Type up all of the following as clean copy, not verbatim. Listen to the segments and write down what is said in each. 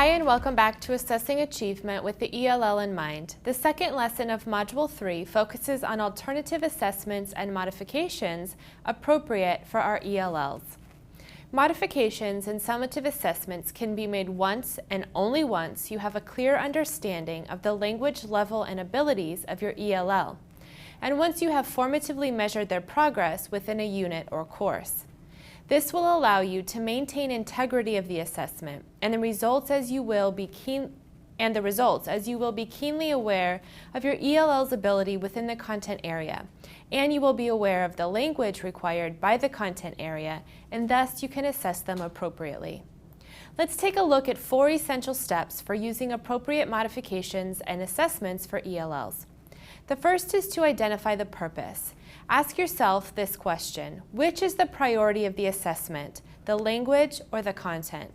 Hi and welcome back to Assessing Achievement with the ELL in mind. The second lesson of Module 3 focuses on alternative assessments and modifications appropriate for our ELLs. Modifications and summative assessments can be made once and only once you have a clear understanding of the language level and abilities of your ELL, and once you have formatively measured their progress within a unit or course. This will allow you to maintain integrity of the assessment and the results as you will be keenly aware of your ELL's ability within the content area, and you will be aware of the language required by the content area, and thus you can assess them appropriately. Let's take a look at 4 essential steps for using appropriate modifications and assessments for ELLs. The first is to identify the purpose. Ask yourself this question: which is the priority of the assessment, the language or the content?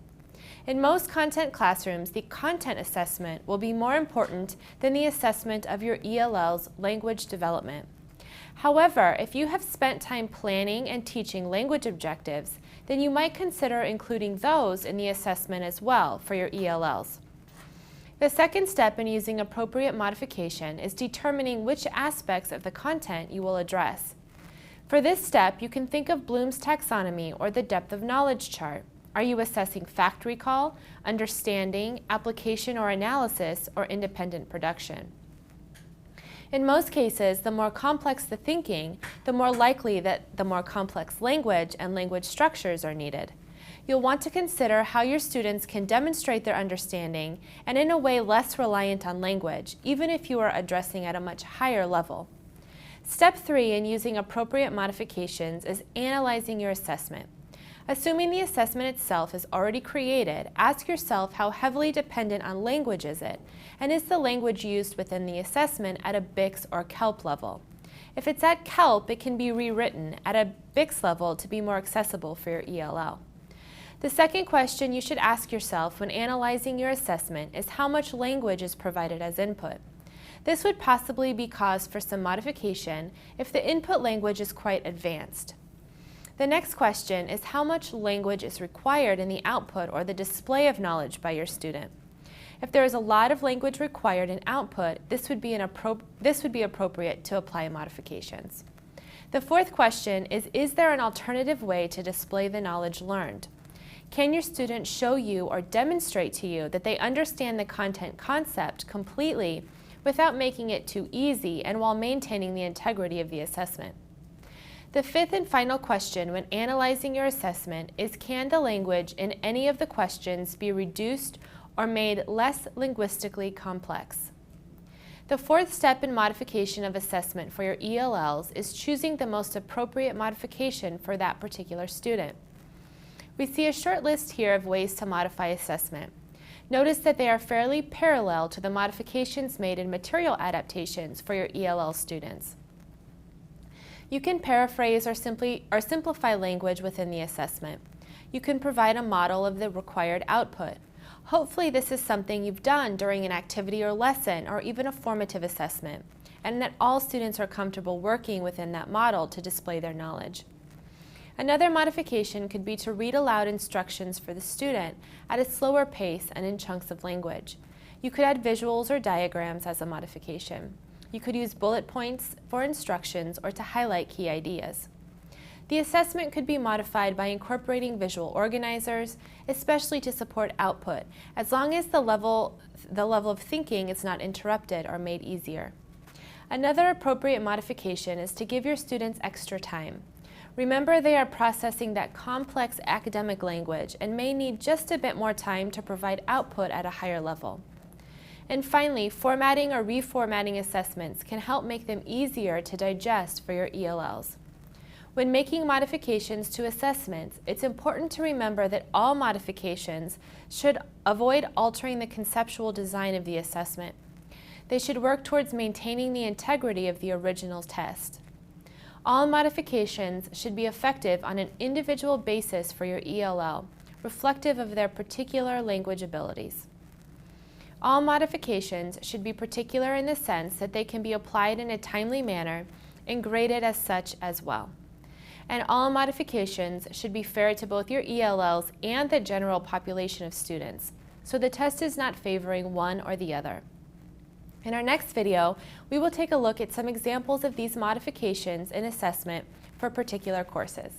In most content classrooms, the content assessment will be more important than the assessment of your ELL's language development. However, if you have spent time planning and teaching language objectives, then you might consider including those in the assessment as well for your ELLs. The second step in using appropriate modification is determining which aspects of the content you will address. For this step, you can think of Bloom's taxonomy or the depth of knowledge chart. Are you assessing fact recall, understanding, application or analysis, or independent production? In most cases, the more complex the thinking, the more likely that the more complex language and language structures are needed. You'll want to consider how your students can demonstrate their understanding and in a way less reliant on language, even if you are addressing at a much higher level. Step 3 in using appropriate modifications is analyzing your assessment. Assuming the assessment itself is already created, ask yourself how heavily dependent on language is it, and is the language used within the assessment at a BICS or KELP level? If it's at KELP, it can be rewritten at a BICS level to be more accessible for your ELL. The second question you should ask yourself when analyzing your assessment is how much language is provided as input. This would possibly be cause for some modification if the input language is quite advanced. The next question is how much language is required in the output or the display of knowledge by your student. If there is a lot of language required in output, this would be appropriate to apply modifications. The fourth question is there an alternative way to display the knowledge learned? Can your student show you or demonstrate to you that they understand the content concept completely without making it too easy and while maintaining the integrity of the assessment? The fifth and final question when analyzing your assessment is, can the language in any of the questions be reduced or made less linguistically complex? The fourth step in modification of assessment for your ELLs is choosing the most appropriate modification for that particular student. We see a short list here of ways to modify assessment. Notice that they are fairly parallel to the modifications made in material adaptations for your ELL students. You can paraphrase or simplify language within the assessment. You can provide a model of the required output. Hopefully this is something you've done during an activity or lesson or even a formative assessment, and that all students are comfortable working within that model to display their knowledge. Another modification could be to read aloud instructions for the student at a slower pace and in chunks of language. You could add visuals or diagrams as a modification. You could use bullet points for instructions or to highlight key ideas. The assessment could be modified by incorporating visual organizers, especially to support output, as long as the level of thinking is not interrupted or made easier. Another appropriate modification is to give your students extra time. Remember, they are processing that complex academic language and may need just a bit more time to provide output at a higher level. And finally, formatting or reformatting assessments can help make them easier to digest for your ELLs. When making modifications to assessments, it's important to remember that all modifications should avoid altering the conceptual design of the assessment. They should work towards maintaining the integrity of the original test. All modifications should be effective on an individual basis for your ELL, reflective of their particular language abilities. All modifications should be particular in the sense that they can be applied in a timely manner and graded as such as well. And all modifications should be fair to both your ELLs and the general population of students, so the test is not favoring one or the other. In our next video, we will take a look at some examples of these modifications in assessment for particular courses.